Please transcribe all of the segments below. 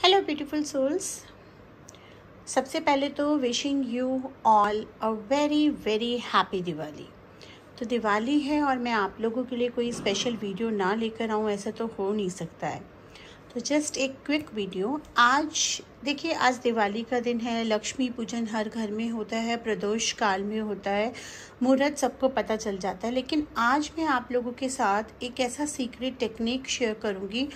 Hello beautiful souls. सबसे पहले तो wishing you all a very very happy Diwali. तो दिवाली है और मैं आप लोगों के लिए कोई स्पेशल वीडियो ना लेकर आऊँ, ऐसा तो हो नहीं सकता है। तो जस्ट एक क्विक वीडियो। आज देखिए, आज दिवाली का दिन है, लक्ष्मी पूजन हर घर में होता है, प्रदोष काल में होता है, मुहूर्त सबको पता चल जाता है। लेकिन आज मैं आप लोगों के साथ एक ऐसा सीक्रेट टेक्निक शेयर करूंगी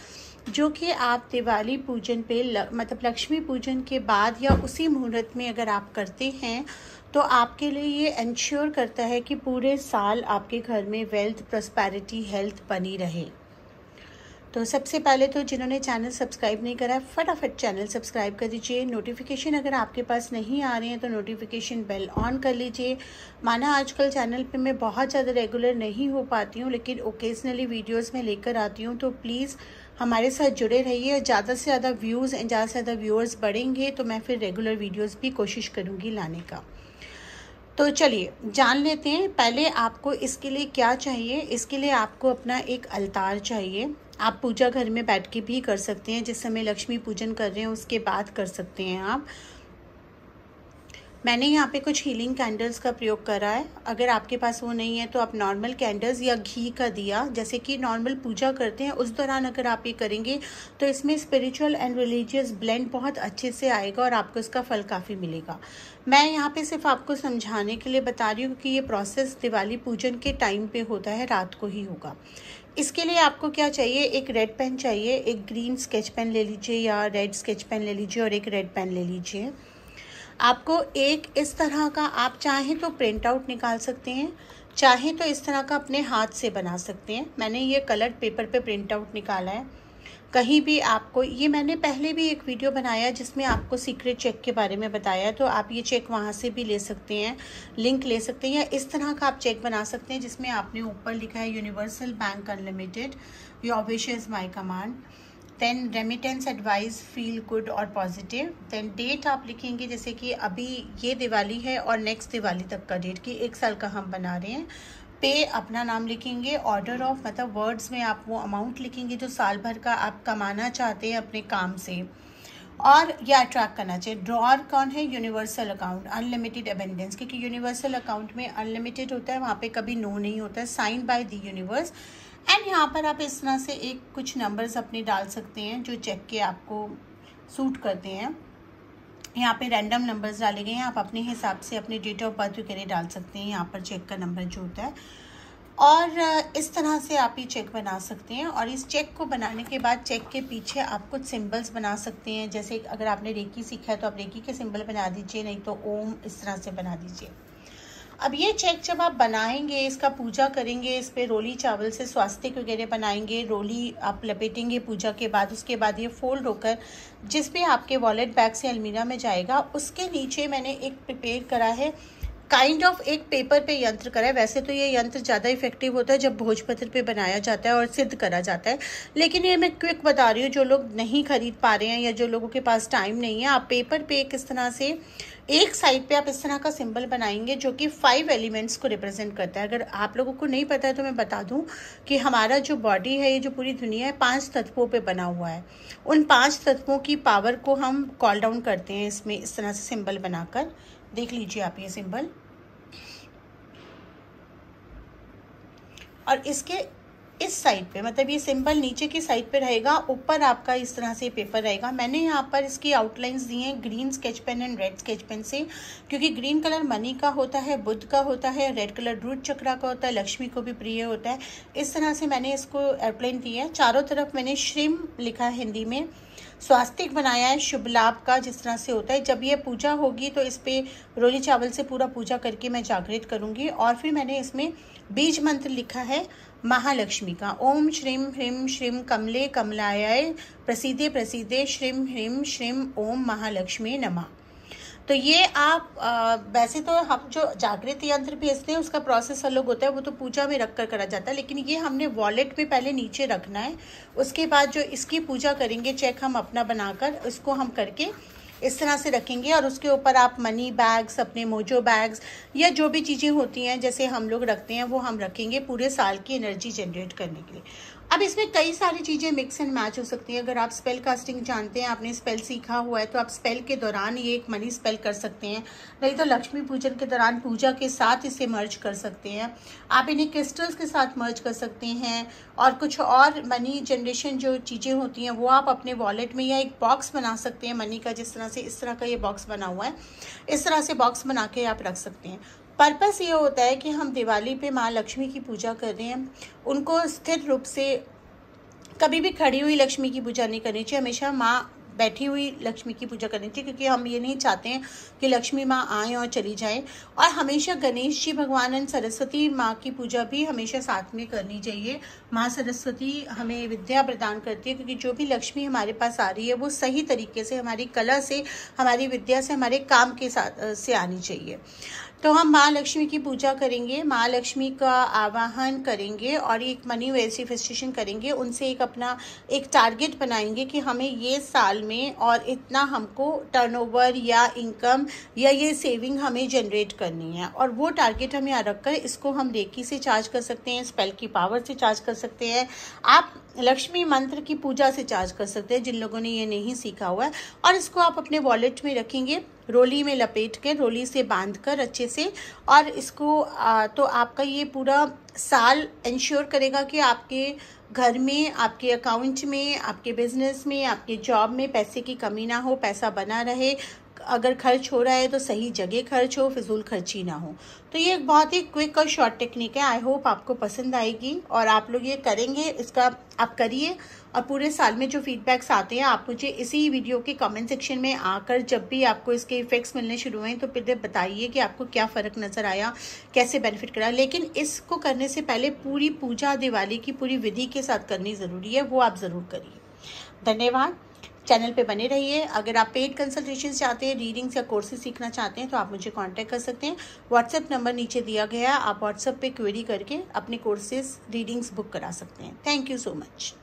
जो कि आप दिवाली पूजन पे मतलब लक्ष्मी पूजन के बाद या उसी मुहूर्त में अगर आप करते हैं तो आपके लिए ये इंश्योर करता है कि पूरे साल आपके घर में वेल्थ, प्रॉस्पेरिटी, हेल्थ बनी रहे। तो सबसे पहले तो जिन्होंने चैनल सब्सक्राइब नहीं करा है, फटाफट चैनल सब्सक्राइब कर दीजिए। नोटिफिकेशन अगर आपके पास नहीं आ रही हैं तो नोटिफिकेशन बेल ऑन कर लीजिए। माना आजकल चैनल पे मैं बहुत ज़्यादा रेगुलर नहीं हो पाती हूँ, लेकिन ओकेजनली वीडियोस में लेकर आती हूँ। तो प्लीज़ हमारे साथ जुड़े रहिए। ज़्यादा से ज़्यादा व्यूज़ एंड ज़्यादा से ज़्यादा व्यूअर्स बढ़ेंगे तो मैं फिर रेगुलर वीडियोज़ भी कोशिश करूँगी लाने का। तो चलिए जान लेते हैं पहले आपको इसके लिए क्या चाहिए। इसके लिए आपको अपना एक अलतार चाहिए। आप पूजा घर में बैठ के भी कर सकते हैं, जिस समय लक्ष्मी पूजन कर रहे हैं उसके बाद कर सकते हैं आप। मैंने यहाँ पे कुछ हीलिंग कैंडल्स का प्रयोग करा है। अगर आपके पास वो नहीं है तो आप नॉर्मल कैंडल्स या घी का दिया, जैसे कि नॉर्मल पूजा करते हैं उस दौरान अगर आप ये करेंगे तो इसमें स्पिरिचुअल एंड रिलीजियस ब्लेंड बहुत अच्छे से आएगा और आपको इसका फल काफ़ी मिलेगा। मैं यहाँ पे सिर्फ आपको समझाने के लिए बता रही हूँ कि ये प्रोसेस दिवाली पूजन के टाइम पे होता है, रात को ही होगा। इसके लिए आपको क्या चाहिए, एक रेड पेन चाहिए, एक ग्रीन स्केच पेन ले लीजिए या रेड स्केच पेन ले लीजिए और एक रेड पेन ले लीजिए। आपको एक इस तरह का, आप चाहें तो प्रिंट आउट निकाल सकते हैं, चाहें तो इस तरह का अपने हाथ से बना सकते हैं। मैंने ये कलर्ड पेपर पे प्रिंट आउट निकाला है। कहीं भी आपको, ये मैंने पहले भी एक वीडियो बनाया जिसमें आपको सीक्रेट चेक के बारे में बताया, तो आप ये चेक वहाँ से भी ले सकते हैं, लिंक ले सकते हैं। या इस तरह का आप चेक बना सकते हैं जिसमें आपने ऊपर लिखा है universal bank unlimited, your wish is my command, then remittance advice, feel good और पॉजिटिव। देन डेट आप लिखेंगे, जैसे कि अभी ये दिवाली है और नेक्स्ट दिवाली तक का डेट, कि 1 साल का हम बना रहे हैं। पे अपना नाम लिखेंगे, ऑर्डर ऑफ मतलब वर्ड्स में आप वो अमाउंट लिखेंगे जो साल भर का आप कमाना चाहते हैं अपने काम से और ये अट्रैक्ट करना चाहिए। ड्रॉर कौन है, यूनिवर्सल अकाउंट, अनलिमिटेड एबेंडेंस, क्योंकि यूनिवर्सल अकाउंट में अनलिमिटेड होता है, वहाँ पे कभी नो नहीं होता है, sign by the universe. And यहाँ पर आप इस तरह से एक कुछ नंबर्स अपने डाल सकते हैं जो चेक के आपको सूट करते हैं। यहाँ पे रैंडम नंबर्स डाले गए हैं, आप अपने हिसाब से अपने डेट ऑफ बर्थ वगैरह डाल सकते हैं यहाँ पर चेक का नंबर जो होता है। और इस तरह से आप ये चेक बना सकते हैं। और इस चेक को बनाने के बाद चेक के पीछे आप कुछ सिंबल्स बना सकते हैं। जैसे अगर आपने रेकी सीखा है तो आप रेकी के सिंबल बना दीजिए, नहीं तो ओम इस तरह से बना दीजिए। अब ये चेक जब आप बनाएंगे, इसका पूजा करेंगे, इस पर रोली चावल से स्वास्तिक वगैरह बनाएंगे, रोली आप लपेटेंगे पूजा के बाद। उसके बाद ये फोल्ड होकर जिस भी आपके वॉलेट बैग से अलमीरा में जाएगा, उसके नीचे मैंने एक प्रिपेयर करा है, काइंड ऑफ एक पेपर पे यंत्र करा है। वैसे तो ये यंत्र ज़्यादा इफेक्टिव होता है जब भोजपत्र पे बनाया जाता है और सिद्ध करा जाता है, लेकिन ये मैं क्विक बता रही हूँ। जो लोग नहीं खरीद पा रहे हैं या जो लोगों के पास टाइम नहीं है, आप पेपर पे किस तरह से एक साइड पे आप इस तरह का सिंबल बनाएंगे जो कि 5 एलिमेंट्स को रिप्रेजेंट करता है। अगर आप लोगों को नहीं पता है तो मैं बता दूं कि हमारा जो बॉडी है, ये जो पूरी दुनिया है, 5 तत्वों पे बना हुआ है। उन 5 तत्वों की पावर को हम कॉल डाउन करते हैं इसमें इस तरह से सिंबल बनाकर। देख लीजिए आप ये सिंबल, और इसके इस साइड पे मतलब ये सिंबल नीचे की साइड पे रहेगा, ऊपर आपका इस तरह से पेपर रहेगा। मैंने यहाँ पर इसकी आउटलाइंस दी हैं green sketch pen and red sketch pen से, क्योंकि ग्रीन कलर मनी का होता है, बुध का होता है, रेड कलर रूट चक्रा का होता है, लक्ष्मी को भी प्रिय होता है। इस तरह से मैंने इसको आउटलाइन दी है। चारों तरफ मैंने श्रीम लिखा है हिंदी में, स्वास्तिक बनाया है शुभ लाभ का, जिस तरह से होता है। जब ये पूजा होगी तो इस पे रोली चावल से पूरा पूजा करके मैं जागृत करूँगी। और फिर मैंने इसमें बीज मंत्र लिखा है महालक्ष्मी का, ओम श्रीम ह्रीम श्रीम कमले कमलाय प्रसीदे प्रसीदे श्रीम ह्रीम श्रीम ओम महालक्ष्मी नमः। तो ये आप वैसे तो हम जो जागृत यंत्र भेजते हैं उसका प्रोसेस अलग होता है, वो तो पूजा में रख कर करा जाता है, लेकिन ये हमने वॉलेट में पहले नीचे रखना है। उसके बाद जो इसकी पूजा करेंगे, चेक हम अपना बनाकर इसको हम करके इस तरह से रखेंगे। और उसके ऊपर आप मनी बैग्स, अपने मोजो बैग्स या जो भी चीज़ें होती हैं जैसे हम लोग रखते हैं वो हम रखेंगे पूरे साल की एनर्जी जनरेट करने के लिए। अब इसमें कई सारी चीज़ें मिक्स एंड मैच हो सकती हैं। अगर आप स्पेल कास्टिंग जानते हैं, आपने स्पेल सीखा हुआ है, तो आप स्पेल के दौरान ये एक मनी स्पेल कर सकते हैं। नहीं तो लक्ष्मी पूजन के दौरान पूजा के साथ इसे मर्ज कर सकते हैं। आप इन्हें क्रिस्टल्स के साथ मर्ज कर सकते हैं, और कुछ और मनी जनरेशन जो चीज़ें होती हैं वो आप अपने वॉलेट में या एक बॉक्स बना सकते हैं मनी का, जिस तरह से इस तरह का ये बॉक्स बना हुआ है, इस तरह से बॉक्स बना के आप रख सकते हैं। पर्पस ये होता है कि हम दिवाली पे माँ लक्ष्मी की पूजा कर रहे हैं, उनको स्थिर रूप से कभी भी खड़ी हुई लक्ष्मी की पूजा नहीं करनी चाहिए, हमेशा माँ बैठी हुई लक्ष्मी की पूजा करनी चाहिए, क्योंकि हम ये नहीं चाहते हैं कि लक्ष्मी माँ आएँ और चली जाएं। और हमेशा गणेश जी भगवान एंड सरस्वती माँ की पूजा भी हमेशा साथ में करनी चाहिए। माँ सरस्वती हमें विद्या प्रदान करती है, क्योंकि जो भी लक्ष्मी हमारे पास आ रही है वो सही तरीके से हमारी कला से, हमारी विद्या से, हमारे काम के साथ से आनी चाहिए। तो हम माँ लक्ष्मी की पूजा करेंगे, माँ लक्ष्मी का आवाहन करेंगे और एक मनी मैनिफेस्टेशन करेंगे। उनसे एक अपना एक टारगेट बनाएंगे कि हमें ये साल में और इतना हमको टर्नओवर या इनकम या ये सेविंग हमें जनरेट करनी है, और वो टारगेट हम यहाँ रखकर इसको हम रेकी से चार्ज कर सकते हैं, स्पेल की पावर से चार्ज कर सकते हैं, आप लक्ष्मी मंत्र की पूजा से चार्ज कर सकते हैं जिन लोगों ने ये नहीं सीखा हुआ है। और इसको आप अपने वॉलेट में रखेंगे, रोली में लपेट के, रोली से बांध कर अच्छे से, और इसको तो आपका ये पूरा साल इंश्योर करेगा कि आपके घर में, आपके अकाउंट में, आपके बिजनेस में, आपके जॉब में पैसे की कमी ना हो, पैसा बना रहे। अगर खर्च हो रहा है तो सही जगह खर्च हो, फिजूल खर्ची ना हो। तो ये एक बहुत ही क्विक और शॉर्ट टेक्निक है। आई होप आपको पसंद आएगी और आप लोग ये करेंगे, इसका आप करिए, और पूरे साल में जो फीडबैक्स आते हैं आप मुझे इसी वीडियो के कमेंट सेक्शन में आकर, जब भी आपको इसके इफेक्ट्स मिलने शुरू हुए तो फिर बताइए कि आपको क्या फ़र्क नज़र आया, कैसे बेनिफिट करा। लेकिन इसको करने से पहले पूरी पूजा दिवाली की पूरी विधि के साथ करनी ज़रूरी है, वो आप ज़रूर करिए। धन्यवाद। चैनल पे बने रहिए। अगर आप पेड कंसल्टेशन चाहते हैं, रीडिंग्स या कोर्सेज सीखना चाहते हैं तो आप मुझे कांटेक्ट कर सकते हैं। व्हाट्सएप नंबर नीचे दिया गया है, आप व्हाट्सएप पे क्वेरी करके अपने कोर्सेज रीडिंग्स बुक करा सकते हैं। Thank you so much.